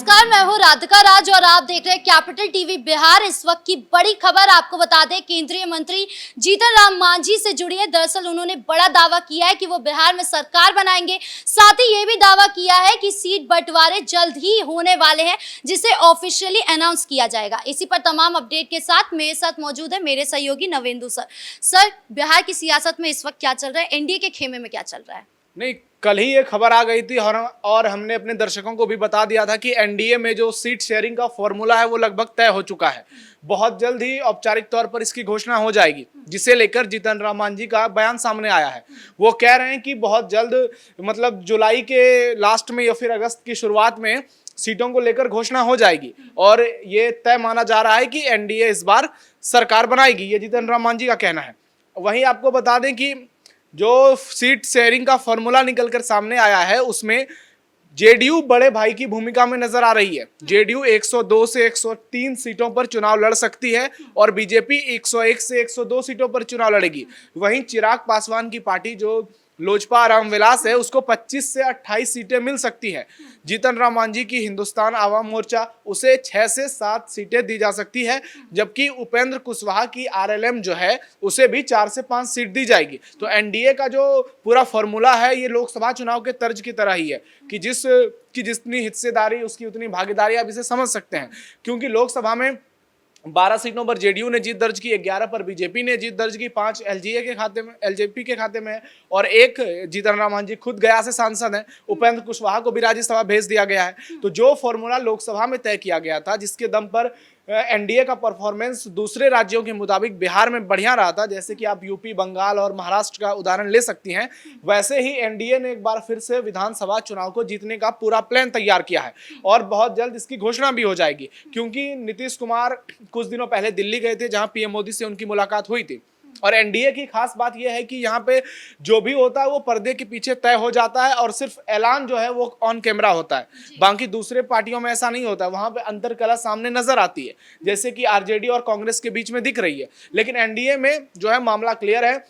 नमस्कार, मैं हूँ राधिका राज और आप देख रहे हैं कैपिटल टीवी बिहार। इस वक्त की बड़ी खबर आपको बता दें, केंद्रीय मंत्री जीतन राम मांझी से जुड़ी है। दरअसल उन्होंने बड़ा दावा किया है कि वो बिहार में सरकार बनाएंगे। साथ ही ये भी दावा किया है कि सीट बंटवारे जल्द ही होने वाले हैं, जिसे ऑफिशियली अनाउंस किया जाएगा। इसी पर तमाम अपडेट के साथ मेरे साथ मौजूद है मेरे सहयोगी नवेंदु सर। सर, बिहार की सियासत में इस वक्त क्या चल रहा है? एनडीए के खेमे में क्या चल रहा है? नहीं, कल ही ये खबर आ गई थी और हमने अपने दर्शकों को भी बता दिया था कि एनडीए में जो सीट शेयरिंग का फॉर्मूला है वो लगभग तय हो चुका है। बहुत जल्द ही औपचारिक तौर पर इसकी घोषणा हो जाएगी, जिसे लेकर जीतन राम मांझी का बयान सामने आया है। वो कह रहे हैं कि बहुत जल्द, मतलब जुलाई के लास्ट में या फिर अगस्त की शुरुआत में सीटों को लेकर घोषणा हो जाएगी और ये तय माना जा रहा है कि एनडीए इस बार सरकार बनाएगी। ये जीतन राम मांझी का कहना है। वहीं आपको बता दें कि जो सीट शेयरिंग का फॉर्मूला निकलकर सामने आया है उसमें जेडीयू बड़े भाई की भूमिका में नजर आ रही है। जेडीयू 102 से 103 सीटों पर चुनाव लड़ सकती है और बीजेपी 101 से 102 सीटों पर चुनाव लड़ेगी। वहीं चिराग पासवान की पार्टी जो लोजपा रामविलास है, उसको 25 से 28 सीटें मिल सकती हैं। जीतन राम मांझी की हिंदुस्तान आवाम मोर्चा उसे 6 से 7 सीटें दी जा सकती है, जबकि उपेंद्र कुशवाहा की आरएलएम जो है उसे भी 4 से 5 सीट दी जाएगी। तो एनडीए का जो पूरा फॉर्मूला है ये लोकसभा चुनाव के तर्ज की तरह ही है कि जितनी हिस्सेदारी उसकी उतनी भागीदारी, आप इसे समझ सकते हैं। क्योंकि लोकसभा में 12 सीटों पर जेडीयू ने जीत दर्ज की, 11 पर बीजेपी ने जीत दर्ज की, 5 एलजेपी के खाते में है और 1 जीतन राम मांझी खुद गया से सांसद हैं। उपेंद्र कुशवाहा को भी राज्यसभा भेज दिया गया है। तो जो फॉर्मूला लोकसभा में तय किया गया था, जिसके दम पर एनडीए का परफॉर्मेंस दूसरे राज्यों के मुताबिक बिहार में बढ़िया रहा था, जैसे कि आप यूपी, बंगाल और महाराष्ट्र का उदाहरण ले सकती हैं, वैसे ही एनडीए ने एक बार फिर से विधानसभा चुनाव को जीतने का पूरा प्लान तैयार किया है और बहुत जल्द इसकी घोषणा भी हो जाएगी। क्योंकि नीतीश कुमार कुछ दिनों पहले दिल्ली गए थे, जहां पीएम मोदी से उनकी मुलाकात हुई थी। और एनडीए की खास बात यह है कि यहाँ पे जो भी होता है वो पर्दे के पीछे तय हो जाता है और सिर्फ ऐलान जो है वो ऑन कैमरा होता है। बाकी दूसरे पार्टियों में ऐसा नहीं होता, वहां पे अंतरकलह सामने नजर आती है, जैसे कि आरजेडी और कांग्रेस के बीच में दिख रही है। लेकिन एनडीए में जो है मामला क्लियर है।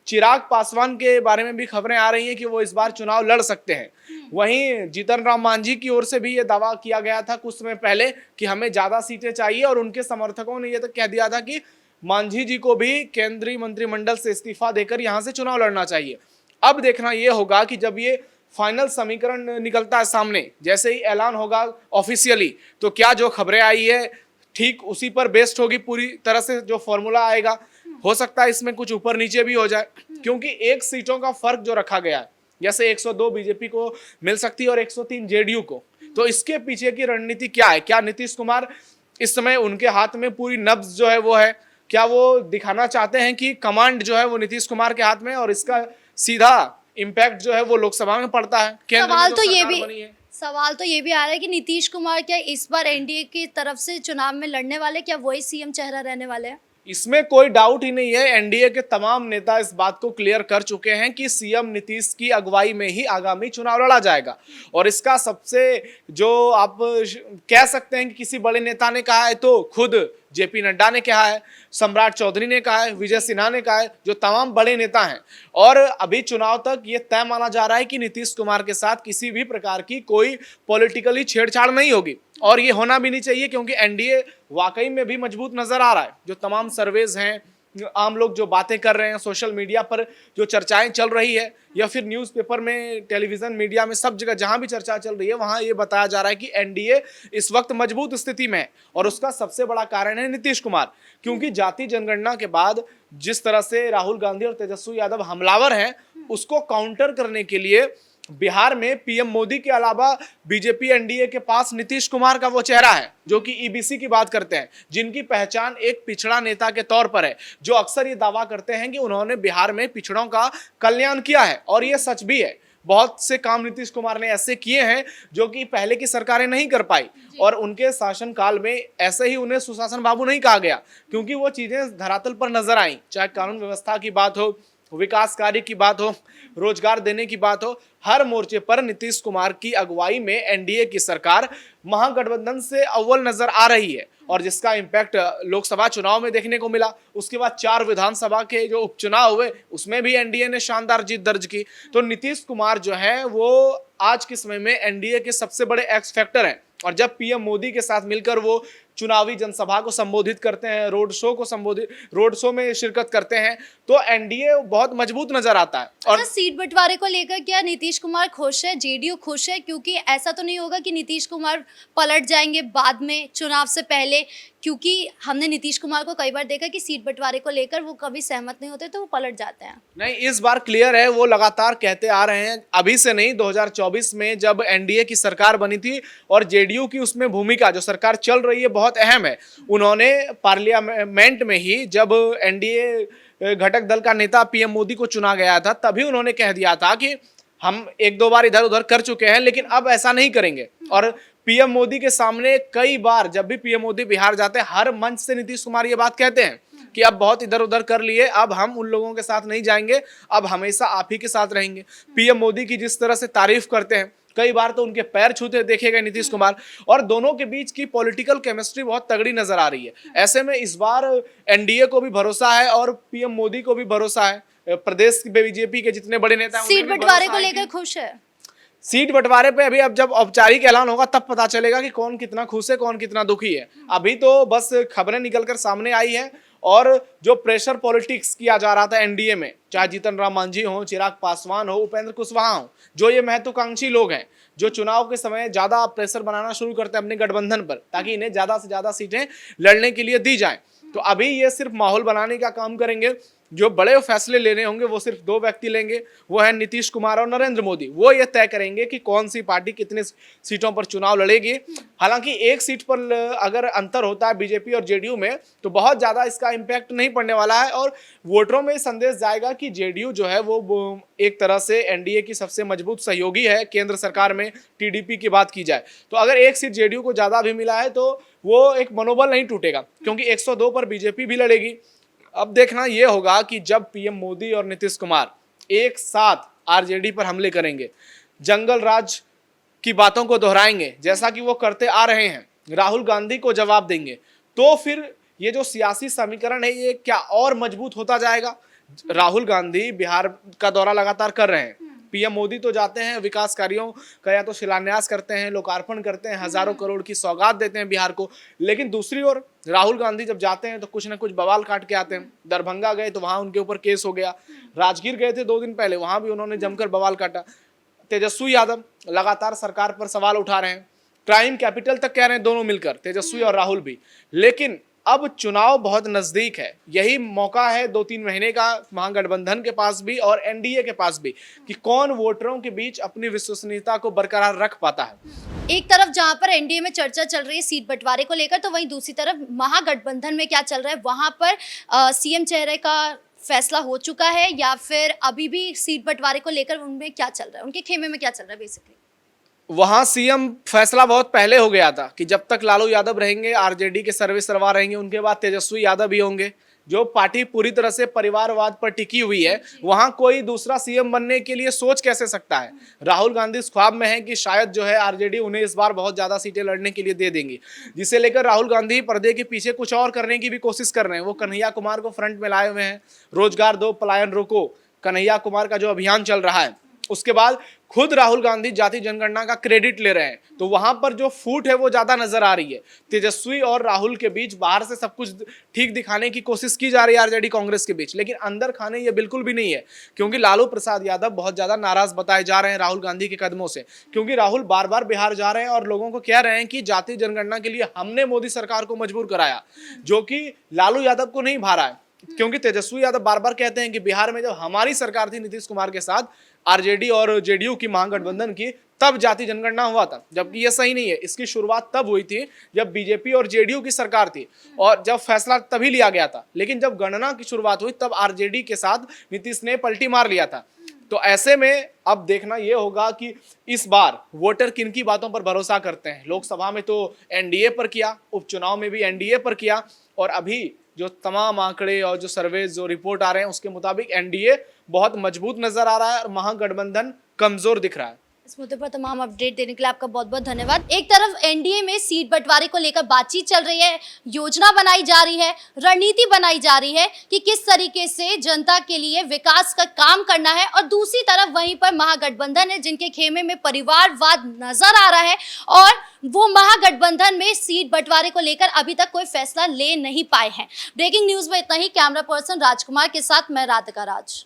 चिराग पासवान के बारे में भी खबरें आ रही हैं कि वो इस बार चुनाव लड़ सकते हैं। वहीं जीतन राम मांझी की ओर से भी ये दावा किया गया था कुछ समय पहले कि हमें ज्यादा सीटें चाहिए और उनके समर्थकों ने ये तक कह दिया था कि मांझी जी को भी केंद्रीय मंत्रिमंडल से इस्तीफा देकर यहां से चुनाव लड़ना चाहिए। अब देखना यह होगा कि जब ये फाइनल समीकरण निकलता है सामने, जैसे ही ऐलान होगा ऑफिशियली, तो क्या जो खबरें आई है ठीक उसी पर बेस्ड होगी पूरी तरह से जो फॉर्मूला आएगा। हो सकता है इसमें कुछ ऊपर नीचे भी हो जाए, क्योंकि 1 सीटों का फर्क जो रखा गया है, जैसे 102 बीजेपी को मिल सकती है और 103 जेडीयू को। तो इसके पीछे की रणनीति क्या है? क्या नीतीश कुमार इस समय उनके हाथ में पूरी नब्ज जो है वो है? क्या वो दिखाना चाहते हैं कि कमांड जो है वो नीतीश कुमार के हाथ में और इसका सीधा इम्पैक्ट जो है वो लोकसभा में पड़ता है? सवाल तो ये भी आ रहा है कि नीतीश कुमार क्या इस बार एनडीए की तरफ से चुनाव में लड़ने वाले, क्या वही सीएम चेहरा रहने वाले हैं? इसमें कोई डाउट ही नहीं है। एनडीए के तमाम नेता इस बात को क्लियर कर चुके हैं कि सीएम नीतीश की अगुवाई में ही आगामी चुनाव लड़ा जाएगा। और इसका सबसे जो आप कह सकते हैं कि किसी बड़े नेता ने कहा है, तो खुद जेपी नड्डा ने कहा है, सम्राट चौधरी ने कहा है, विजय सिन्हा ने कहा है, जो तमाम बड़े नेता हैं। और अभी चुनाव तक ये तय माना जा रहा है कि नीतीश कुमार के साथ किसी भी प्रकार की कोई पॉलिटिकली छेड़छाड़ नहीं होगी और ये होना भी नहीं चाहिए, क्योंकि एनडीए वाकई में भी मजबूत नजर आ रहा है। जो तमाम सर्वेज हैं, आम लोग जो बातें कर रहे हैं, सोशल मीडिया पर जो चर्चाएं चल रही है या फिर न्यूज़पेपर में, टेलीविजन मीडिया में, सब जगह जहां भी चर्चा चल रही है वहां ये बताया जा रहा है कि एनडीए इस वक्त मजबूत स्थिति में है। और उसका सबसे बड़ा कारण है नीतीश कुमार, क्योंकि जाति जनगणना के बाद जिस तरह से राहुल गांधी और तेजस्वी यादव हमलावर हैं, उसको काउंटर करने के लिए बिहार में पीएम मोदी के अलावा बीजेपी एनडीए के पास नीतीश कुमार का वो चेहरा है जो कि ईबीसी की बात करते हैं, जिनकी पहचान एक पिछड़ा नेता के तौर पर है, जो अक्सर ये दावा करते हैं कि उन्होंने बिहार में पिछड़ों का कल्याण किया है। और ये सच भी है। बहुत से काम नीतीश कुमार ने ऐसे किए हैं जो कि पहले की सरकारें नहीं कर पाई और उनके शासनकाल में ऐसे ही उन्हें सुशासन बाबू नहीं कहा गया, क्योंकि वो चीजें धरातल पर नजर आई। चाहे कानून व्यवस्था की बात हो, विकास कार्य की बात हो, रोजगार देने की बात हो, हर मोर्चे पर नीतीश कुमार की अगुवाई में एनडीए की सरकार महागठबंधन से अव्वल नजर आ रही है और जिसका इम्पैक्ट लोकसभा चुनाव में देखने को मिला। उसके बाद 4 विधानसभा के जो उपचुनाव हुए उसमें भी एनडीए ने शानदार जीत दर्ज की। तो नीतीश कुमार जो है वो आज के समय में एनडीए के सबसे बड़े एक्स फैक्टर हैं। और जब पीएम मोदी के साथ मिलकर वो चुनावी जनसभा को संबोधित करते हैं, रोड शो में शिरकत करते हैं, तो एनडीए बहुत मजबूत नजर आता है। और अच्छा, सीट बंटवारे को लेकर क्या नीतीश कुमार खुश है, जेडीयू खुश है? क्योंकि ऐसा तो नहीं होगा कि नीतीश कुमार पलट जाएंगे बाद में चुनाव से पहले, क्योंकि हमने नीतीश कुमार को कई बार देखा कि सीट बंटवारे को लेकर वो कभी सहमत नहीं होते तो वो पलट जाते हैं। नहीं, इस बार क्लियर है, वो लगातार कहते आ रहे हैं, अभी से नहीं, 2024 में जब एनडीए की सरकार बनी थी और जेडीयू की उसमें भूमिका जो सरकार चल रही है बहुत अहम है। उन्होंने पार्लियामेंट में ही जब एनडीए घटक दल का नेता पीएम मोदी को चुना गया था, तभी उन्होंने कह दिया था कि हम एक दो बार इधर उधर कर चुके हैं लेकिन अब ऐसा नहीं करेंगे। और पीएम मोदी के सामने कई बार जब भी पीएम मोदी बिहार जाते हैं, हर मंच से नीतीश कुमार ये बात कहते हैं कि अब बहुत इधर उधर कर लिए, अब हम उन लोगों के साथ नहीं जाएंगे, अब हमेशा आप ही के साथ रहेंगे। पीएम मोदी की जिस तरह से तारीफ करते हैं, कई बार तो उनके पैर छूते देखे गए नीतीश कुमार, और दोनों के बीच की पॉलिटिकल केमिस्ट्री बहुत तगड़ी नजर आ रही है। ऐसे में इस बार एनडीए को भी भरोसा है और पीएम मोदी को भी भरोसा है, प्रदेश के बीजेपी के जितने बड़े नेता हैं सीट बंटवारे को लेकर खुश है। सीट बंटवारे पे अभी अब जब औपचारिक ऐलान होगा तब पता चलेगा कि कौन कितना खुश है, कौन कितना दुखी है। अभी तो बस खबरें निकलकर सामने आई है और जो प्रेशर पॉलिटिक्स किया जा रहा था एनडीए में, चाहे जीतन राम मांझी हो, चिराग पासवान हो, उपेंद्र कुशवाहा हो, जो ये महत्वाकांक्षी लोग हैं, जो चुनाव के समय ज्यादा प्रेशर बनाना शुरू करते हैं अपने गठबंधन पर, ताकि इन्हें ज्यादा से ज्यादा सीटें लड़ने के लिए दी जाएं। तो अभी ये सिर्फ माहौल बनाने का काम करेंगे। जो बड़े फैसले लेने होंगे वो सिर्फ दो व्यक्ति लेंगे, वो है नीतीश कुमार और नरेंद्र मोदी। वो ये तय करेंगे कि कौन सी पार्टी कितने सीटों पर चुनाव लड़ेगी। हालांकि एक सीट पर अगर अंतर होता है बीजेपी और जेडीयू में, तो बहुत ज्यादा इसका इम्पैक्ट नहीं पड़ने वाला है और वोटरों में संदेश जाएगा कि जेडीयू जो है वो एक तरह से एनडीए की सबसे मजबूत सहयोगी है। केंद्र सरकार में टीडीपी की बात की जाए तो अगर एक सीट जेडीयू को ज्यादा भी मिला है तो वो एक मनोबल नहीं टूटेगा, क्योंकि 102 पर बीजेपी भी लड़ेगी। अब देखना यह होगा कि जब पीएम मोदी और नीतीश कुमार एक साथ आरजेडी पर हमले करेंगे, जंगल राज की बातों को दोहराएंगे जैसा कि वो करते आ रहे हैं, राहुल गांधी को जवाब देंगे, तो फिर ये जो सियासी समीकरण है ये क्या और मजबूत होता जाएगा। राहुल गांधी बिहार का दौरा लगातार कर रहे हैं, पीएम मोदी तो जाते हैं, विकास कार्यों का या तो शिलान्यास करते हैं, लोकार्पण करते हैं, हजारों करोड़ की सौगात देते हैं बिहार को, लेकिन दूसरी ओर राहुल गांधी जब जाते हैं तो कुछ ना कुछ बवाल काट के आते हैं। दरभंगा गए तो वहां उनके ऊपर केस हो गया, राजगीर गए थे 2 दिन पहले, वहां भी उन्होंने जमकर बवाल काटा। तेजस्वी यादव लगातार सरकार पर सवाल उठा रहे हैं, क्राइम कैपिटल तक कह रहे हैं दोनों मिलकर, तेजस्वी और राहुल भी। लेकिन अब चुनाव बहुत नजदीक है, यही मौका है 2-3 महीने का महागठबंधन के पास भी और एनडीए के पास भी कि कौन वोटरों के बीच अपनी विश्वसनीयता को बरकरार रख पाता है। एक तरफ जहां पर एनडीए में चर्चा चल रही है सीट बंटवारे को लेकर, तो वहीं दूसरी तरफ महागठबंधन में क्या चल रहा है, वहां पर सीएम चेहरे का फैसला हो चुका है या फिर अभी भी सीट बंटवारे को लेकर उनमें क्या चल रहा है, उनके खेमे में क्या चल रहा है बेसिकली? वहां सीएम फैसला बहुत पहले हो गया था कि जब तक लालू यादव रहेंगे, आरजेडी के सर्वे सरवा रहेंगे, उनके बाद तेजस्वी यादव ही होंगे। जो पार्टी पूरी तरह से परिवारवाद पर टिकी हुई है, वहां कोई दूसरा सीएम बनने के लिए सोच कैसे सकता है। राहुल गांधी इस ख्वाब में है कि शायद जो है आरजेडी उन्हें इस बार बहुत ज्यादा सीटें लड़ने के लिए दे देंगी, जिसे लेकर राहुल गांधी पर्दे के पीछे कुछ और करने की भी कोशिश कर रहे हैं। वो कन्हैया कुमार को फ्रंट में लाए हुए हैं, रोजगार दो पलायन रोको, कन्हैया कुमार का जो अभियान चल रहा है, उसके बाद खुद राहुल गांधी जाति जनगणना का क्रेडिट ले रहे हैं। तो वहां पर जो फूट है वो ज्यादा नजर आ रही है। तेजस्वी और राहुल के बीच बाहर से सब कुछ ठीक दिखाने की कोशिश की जा रही है आरजेडी कांग्रेस के बीच, लेकिन अंदर खाने ये बिल्कुल भी नहीं है, क्योंकि लालू प्रसाद यादव बहुत ज्यादा नाराज बताए जा रहे हैं राहुल गांधी के कदमों से, क्योंकि राहुल बार बार बिहार जा रहे हैं और लोगों को कह रहे हैं कि जाति जनगणना के लिए हमने मोदी सरकार को मजबूर कराया, जो कि लालू यादव को नहीं भा रहा है। क्योंकि तेजस्वी यादव बार बार कहते हैं कि बिहार में जब हमारी सरकार थी नीतीश कुमार के साथ, आरजेडी और जेडीयू की महागठबंधन की, तब जाति जनगणना हुआ था, जबकि यह सही नहीं है। इसकी शुरुआत तब हुई थी जब बीजेपी और जेडीयू की सरकार थी और जब फैसला तभी लिया गया था, लेकिन जब गणना की शुरुआत हुई तब आरजेडी के साथ नीतीश ने पलटी मार लिया था। तो ऐसे में अब देखना यह होगा कि इस बार वोटर किन की बातों पर भरोसा करते हैं। लोकसभा में तो एनडीए पर किया, उपचुनाव में भी एनडीए पर किया, और अभी जो तमाम आंकड़े और जो सर्वे जो रिपोर्ट आ रहे हैं उसके मुताबिक एनडीए बहुत मजबूत नजर आ रहा है और महागठबंधन कमजोर दिख रहा है। इस मुद्दे पर तमाम अपडेट देने के लिए आपका बहुत बहुत धन्यवाद। एक तरफ एनडीए में सीट बंटवारे को लेकर बातचीत चल रही है, योजना बनाई जा रही है, रणनीति बनाई जा रही है कि किस तरीके से जनता के लिए विकास का काम करना है, और दूसरी तरफ वहीं पर महागठबंधन है जिनके खेमे में परिवारवाद नजर आ रहा है, और वो महागठबंधन में सीट बंटवारे को लेकर अभी तक कोई फैसला ले नहीं पाए हैं। ब्रेकिंग न्यूज में इतना ही। कैमरा पर्सन राजकुमार के साथ मैं राधिका राज।